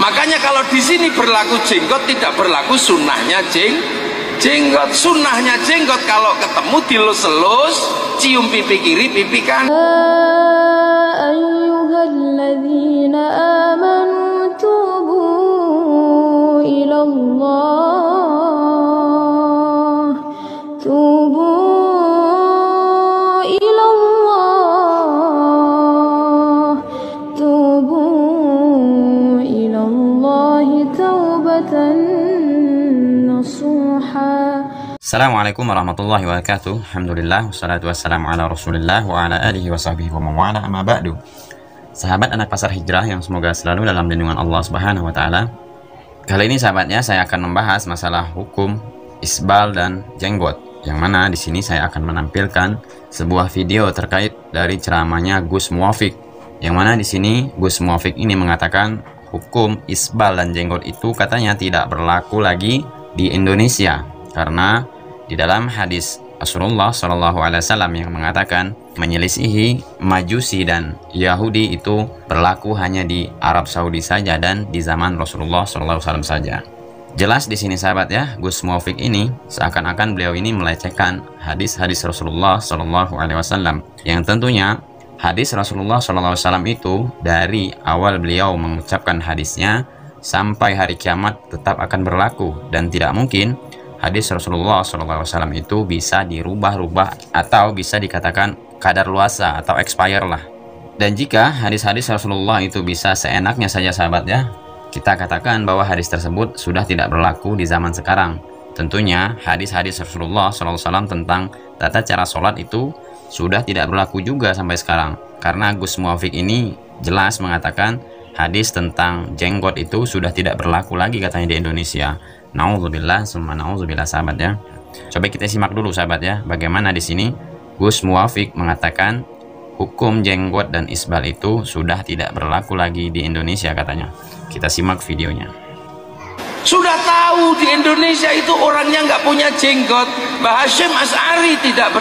Makanya kalau di sini berlaku jenggot, tidak berlaku sunnahnya jenggot. Sunnahnya jenggot kalau ketemu dilus-elus, cium pipi kiri, pipi kanan. Ayyuhalladzina amanu tubu ilallah, tubu ilallah, tubu ilallahi taubatan nasuha. Assalamualaikum warahmatullahi wabarakatuh. Alhamdulillah, wassalatu wassalamu ala rasulillah wa ala alihi wa sahbihi wa mawala amma ba'du. Sahabat anak pasar hijrah yang semoga selalu dalam lindungan Allah subhanahu wa ta'ala. Kali ini sahabatnya saya akan membahas masalah hukum isbal dan jenggot, yang mana di sini saya akan menampilkan sebuah video terkait dari ceramahnya Gus Muwafiq, yang mana di sini Gus Muwafiq ini mengatakan hukum isbal dan jenggot itu katanya tidak berlaku lagi di Indonesia, karena di dalam hadis Rasulullah SAW yang mengatakan menyelisihi Majusi dan Yahudi itu berlaku hanya di Arab Saudi saja dan di zaman Rasulullah SAW saja. Jelas di sini sahabat ya, Gus Muwafiq ini seakan-akan beliau ini melecehkan hadis-hadis Rasulullah SAW, yang tentunya hadis Rasulullah SAW itu dari awal beliau mengucapkan hadisnya sampai hari kiamat tetap akan berlaku, dan tidak mungkin hadis Rasulullah SAW itu bisa dirubah-rubah atau bisa dikatakan kadaluarsa atau expire lah. Dan jika hadis-hadis Rasulullah itu bisa seenaknya saja sahabat ya, kita katakan bahwa hadis tersebut sudah tidak berlaku di zaman sekarang. Tentunya hadis-hadis Rasulullah SAW tentang tata cara sholat itu sudah tidak berlaku juga sampai sekarang, karena Gus Muwafiq ini jelas mengatakan hadis tentang jenggot itu sudah tidak berlaku lagi katanya di Indonesia. Nauzubillah summa nauzubillah sahabat ya. Coba kita simak dulu sahabat ya, bagaimana di sini Gus Muwafiq mengatakan hukum jenggot dan isbal itu sudah tidak berlaku lagi di Indonesia katanya. Kita simak videonya. Sudah tahu di Indonesia itu orangnya nggak punya jenggot. Mbah Hasyim Asy'ari tidak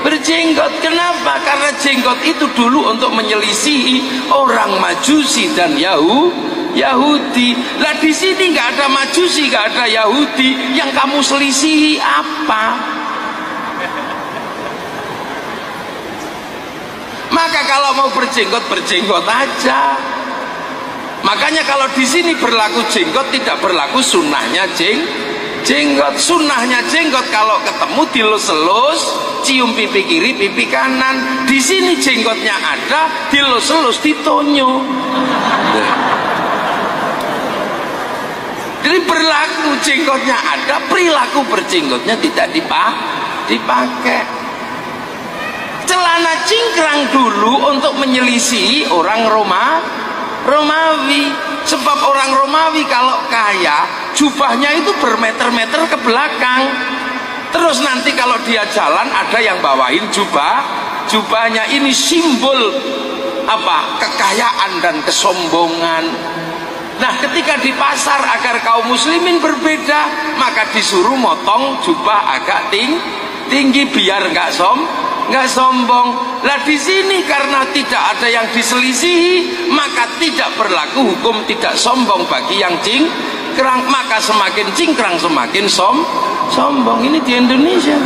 berjenggot. Kenapa? Karena jenggot itu dulu untuk menyelisihi orang Majusi dan Yahudi. Lah di sini nggak ada Majusi, nggak ada Yahudi, yang kamu selisihi apa? Maka kalau mau berjenggot aja. Makanya kalau di sini berlaku jenggot, tidak berlaku sunnahnya jenggot. Sunnahnya jenggot kalau ketemu dilus-elus, cium pipi kiri, pipi kanan. Di sini jenggotnya ada, dilus-elus, ditonyo. Jadi berlaku jenggotnya ada, perilaku berjenggotnya tidak dipakai. Celana cingkrang dulu untuk menyelisihi orang Romawi. Sebab orang Romawi kalau kaya, jubahnya itu bermeter-meter ke belakang. Terus nanti kalau dia jalan ada yang bawain jubahnya. Ini simbol apa? Kekayaan dan kesombongan. Nah, ketika di pasar agar kaum muslimin berbeda, maka disuruh motong jubah agak tinggi biar nggak sombong. Lah di sini karena tidak ada yang diselisihi, maka tidak berlaku hukum tidak sombong bagi yang cingkrang. Maka semakin cingkrang semakin sombong. Ini di Indonesia.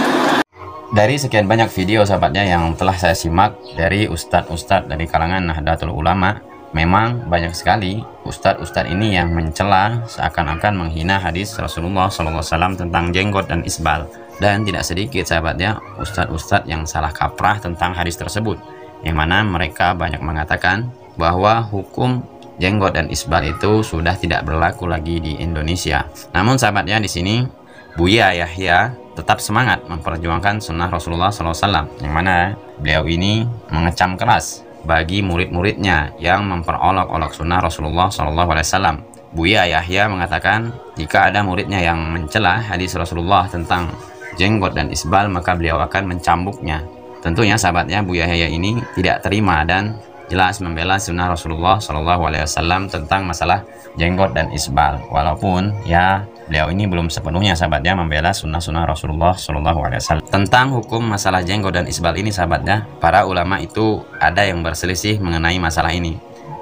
Dari sekian banyak video sahabatnya yang telah saya simak dari ustadz-ustadz dari kalangan Nahdlatul Ulama, memang banyak sekali ustadz-ustadz ini yang mencela seakan-akan menghina hadis Rasulullah SAW tentang jenggot dan isbal. Dan tidak sedikit sahabatnya ustadz-ustadz yang salah kaprah tentang hadis tersebut, yang mana mereka banyak mengatakan bahwa hukum jenggot dan isbal itu sudah tidak berlaku lagi di Indonesia. Namun sahabatnya di sini Buya Yahya tetap semangat memperjuangkan sunnah Rasulullah SAW, yang mana beliau ini mengecam keras bagi murid-muridnya yang memperolok-olok sunnah Rasulullah SAW. Buya Yahya mengatakan jika ada muridnya yang mencela hadis Rasulullah tentang jenggot dan isbal, maka beliau akan mencambuknya. Tentunya sahabatnya Buya Yahya ini tidak terima dan jelas membela sunnah Rasulullah SAW tentang masalah jenggot dan isbal. Walaupun ya beliau ini belum sepenuhnya sahabatnya membela sunnah-sunnah Rasulullah SAW. Tentang hukum masalah jenggot dan isbal ini sahabatnya, para ulama itu ada yang berselisih mengenai masalah ini.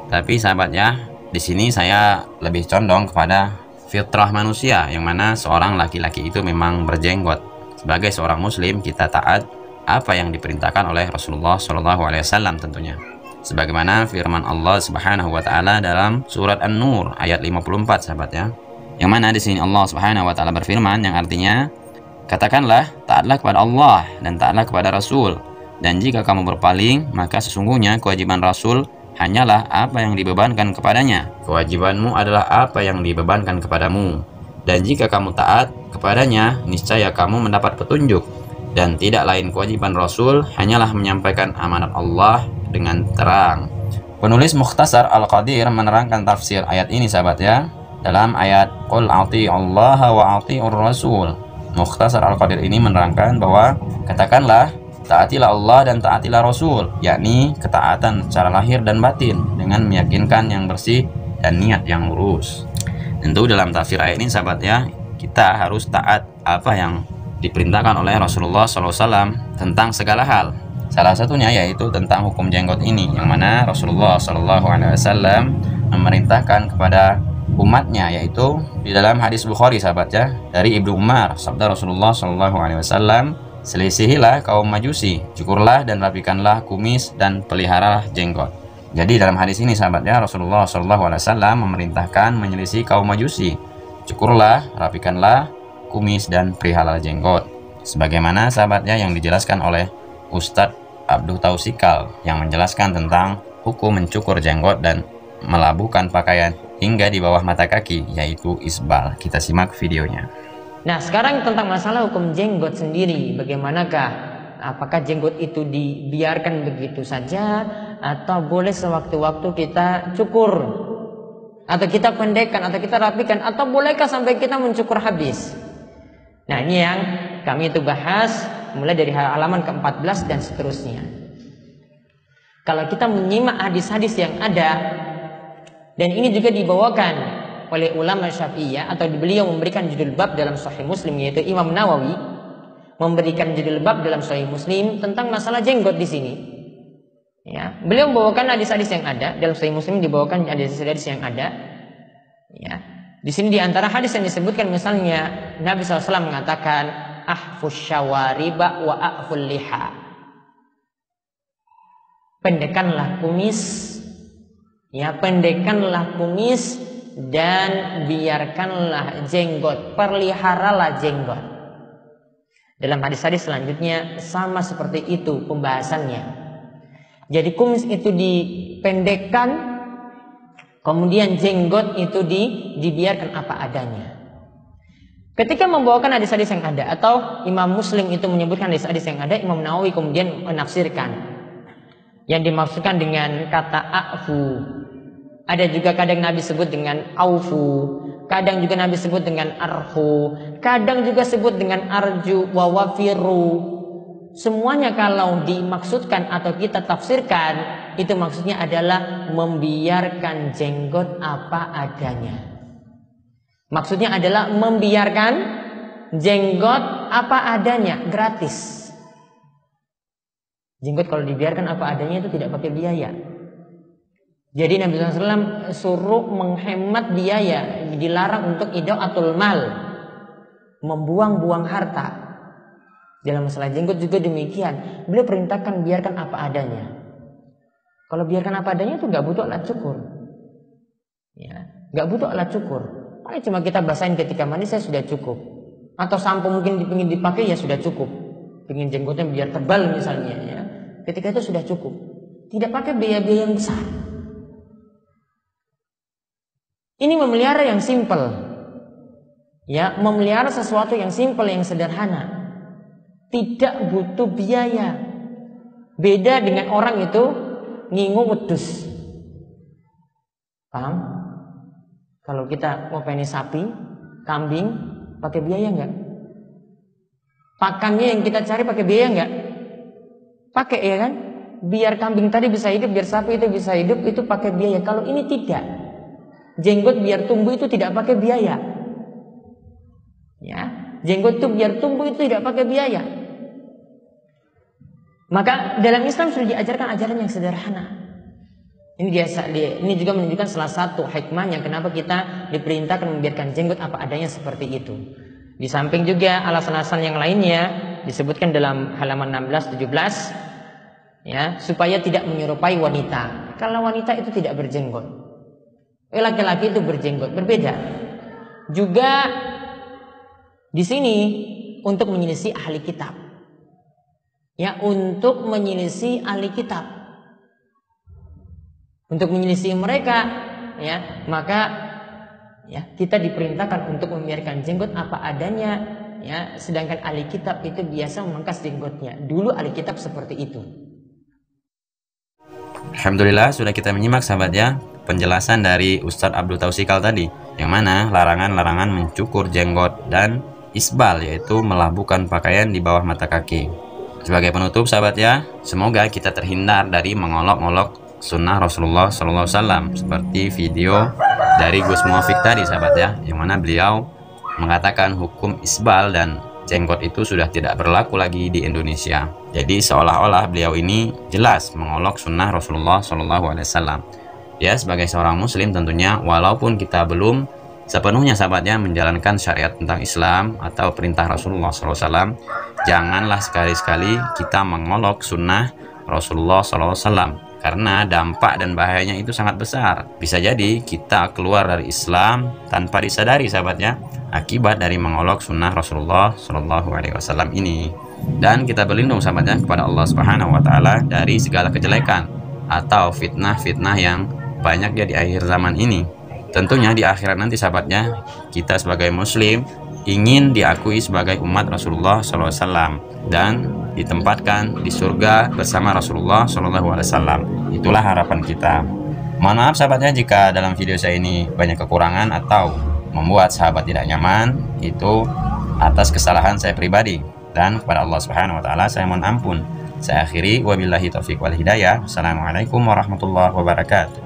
Tapi sahabatnya Di sini saya lebih condong kepada fitrah manusia, yang mana seorang laki-laki itu memang berjenggot. Sebagai seorang muslim, kita taat apa yang diperintahkan oleh Rasulullah SAW tentunya. Sebagaimana firman Allah Subhanahu wa taala dalam surat An-Nur ayat 54, sahabat ya. Yang mana di sini Allah Subhanahu wa taala berfirman yang artinya, katakanlah, taatlah kepada Allah dan taatlah kepada Rasul. Dan jika kamu berpaling, maka sesungguhnya kewajiban Rasul hanyalah apa yang dibebankan kepadanya. Kewajibanmu adalah apa yang dibebankan kepadamu. Dan jika kamu taat kepadanya, niscaya kamu mendapat petunjuk. Dan tidak lain kewajiban Rasul hanyalah menyampaikan amanat Allah dengan terang. Penulis Mukhtasar Al-Qadir menerangkan tafsir ayat ini, sahabat ya, dalam ayat Qul ati'ullaha wa ati'ur Rasul. Mukhtasar Al-Qadir ini menerangkan bahwa katakanlah, taatilah Allah dan taatilah Rasul, yakni ketaatan secara lahir dan batin dengan meyakinkan yang bersih dan niat yang lurus. Tentu dalam tafsir ayat ini, sahabat ya, kita harus taat apa yang diperintahkan oleh Rasulullah SAW tentang segala hal. Salah satunya yaitu tentang hukum jenggot ini, yang mana Rasulullah SAW memerintahkan kepada umatnya, yaitu di dalam hadis Bukhari, sahabat ya, dari Ibnu Umar, sabda Rasulullah SAW, selisihilah kaum Majusi, cukurlah dan rapikanlah kumis dan peliharalah jenggot. Jadi dalam hadis ini, sahabat ya, Rasulullah SAW memerintahkan menyelisih kaum Majusi, cukurlah, rapikanlah kumis dan peliharalah jenggot. Sebagaimana, sahabatnya, yang dijelaskan oleh Ustadz Abdul Tausikal yang menjelaskan tentang hukum mencukur jenggot dan melabuhkan pakaian hingga di bawah mata kaki, yaitu isbal. Kita simak videonya. Nah, sekarang tentang masalah hukum jenggot sendiri, bagaimanakah? Apakah jenggot itu dibiarkan begitu saja atau boleh sewaktu-waktu kita cukur, atau kita pendekkan, atau kita rapikan, atau bolehkah sampai kita mencukur habis? Nah, ini yang kami itu bahas mulai dari halaman ke-14 dan seterusnya. Kalau kita menyimak hadis-hadis yang ada, dan ini juga dibawakan oleh ulama Syafi'iyah, atau beliau memberikan judul bab dalam Sahih Muslim, yaitu Imam Nawawi memberikan judul bab dalam Sahih Muslim tentang masalah jenggot di sini. Ya, beliau membawakan hadis-hadis yang ada dalam Sahih Muslim, dibawakan hadis-hadis yang ada. Ya, di sini di antara hadis yang disebutkan misalnya Nabi SAW mengatakan, ahfus syawariba wa a'ful liha. Pendekkanlah kumis, ya, pendekkanlah kumis dan biarkanlah jenggot, peliharalah jenggot. Dalam hadis-hadis selanjutnya sama seperti itu pembahasannya. Jadi kumis itu dipendekkan, kemudian jenggot itu dibiarkan apa adanya. Ketika membawakan hadis-hadis yang ada, atau Imam Muslim itu menyebutkan hadis-hadis yang ada, Imam Nawawi kemudian menafsirkan yang dimaksudkan dengan kata a'fu. Ada juga kadang Nabi sebut dengan aufu, kadang juga Nabi sebut dengan arhu, kadang juga sebut dengan arju wa wafiru. Semuanya kalau dimaksudkan atau kita tafsirkan, itu maksudnya adalah membiarkan jenggot apa adanya. Maksudnya adalah membiarkan jenggot apa adanya, gratis. Jenggot kalau dibiarkan apa adanya itu tidak pakai biaya. Jadi Nabi SAW suruh menghemat biaya, dilarang untuk idaatul mal, membuang-buang harta. Dalam masalah jenggot juga demikian, beliau perintahkan biarkan apa adanya. Kalau biarkan apa adanya itu nggak butuh alat cukur, ya, nggak butuh alat cukur. Paling cuma kita basahin ketika mandi, saya sudah cukup. Atau sampo mungkin dipingin dipakai, ya sudah cukup. Pingin jenggotnya biar tebal misalnya, ya, ketika itu sudah cukup. Tidak pakai biaya-biaya yang besar. Ini memelihara yang simpel, ya, memelihara sesuatu yang simpel, yang sederhana, tidak butuh biaya. Beda dengan orang itu ngingu wedus. Paham? Kalau kita mau pengen sapi, kambing, pakai biaya nggak? Pakannya yang kita cari pakai biaya nggak? Pakai, ya kan? Biar kambing tadi bisa hidup, biar sapi itu bisa hidup, itu pakai biaya. Kalau ini tidak. Jenggot biar tumbuh itu tidak pakai biaya. Ya, jenggot itu biar tumbuh itu tidak pakai biaya. Maka dalam Islam sudah diajarkan ajaran yang sederhana. Ini juga menunjukkan salah satu hikmahnya kenapa kita diperintahkan membiarkan jenggot apa adanya seperti itu. Di samping juga alasan-alasan yang lainnya disebutkan dalam halaman 16-17 ya, supaya tidak menyerupai wanita. Kalau wanita itu tidak berjenggot, laki-laki itu berjenggot, berbeda. Juga di sini untuk menyelisih ahli kitab. Ya, untuk menyelisih ahli kitab. Untuk menyelisih mereka, ya, maka ya kita diperintahkan untuk membiarkan jenggot apa adanya, ya. Sedangkan ahli kitab itu biasa memangkas jenggotnya. Dulu ahli kitab seperti itu. Alhamdulillah sudah kita menyimak sahabat ya penjelasan dari Ustadz Abdul Tausikal tadi, yang mana larangan-larangan mencukur jenggot dan isbal, yaitu melabuhkan pakaian di bawah mata kaki. Sebagai penutup sahabat ya, semoga kita terhindar dari mengolok-olok sunnah Rasulullah SAW, seperti video dari Gus Muafik tadi sahabat ya, yang mana beliau mengatakan hukum isbal dan jenggot itu sudah tidak berlaku lagi di Indonesia. Jadi seolah-olah beliau ini jelas mengolok sunnah Rasulullah SAW. Ya, sebagai seorang muslim tentunya walaupun kita belum sepenuhnya sahabatnya menjalankan syariat tentang Islam atau perintah Rasulullah SAW, janganlah sekali-sekali kita mengolok sunnah Rasulullah SAW. Karena dampak dan bahayanya itu sangat besar. Bisa jadi kita keluar dari Islam tanpa disadari sahabatnya, akibat dari mengolok sunnah Rasulullah SAW ini. Dan kita berlindung sahabatnya kepada Allah Subhanahu Wa Taala dari segala kejelekan atau fitnah-fitnah yang banyak ya di akhir zaman ini. Tentunya di akhirat nanti sahabatnya, kita sebagai muslim ingin diakui sebagai umat Rasulullah SAW dan ditempatkan di surga bersama Rasulullah SAW. Itulah harapan kita. Mohon maaf sahabatnya jika dalam video saya ini banyak kekurangan atau membuat sahabat tidak nyaman, itu atas kesalahan saya pribadi, dan kepada Allah Subhanahu Wa Taala saya mohon ampun. Saya akhiri, wabillahi taufiq wal hidayah. Assalamualaikum warahmatullahi wabarakatuh.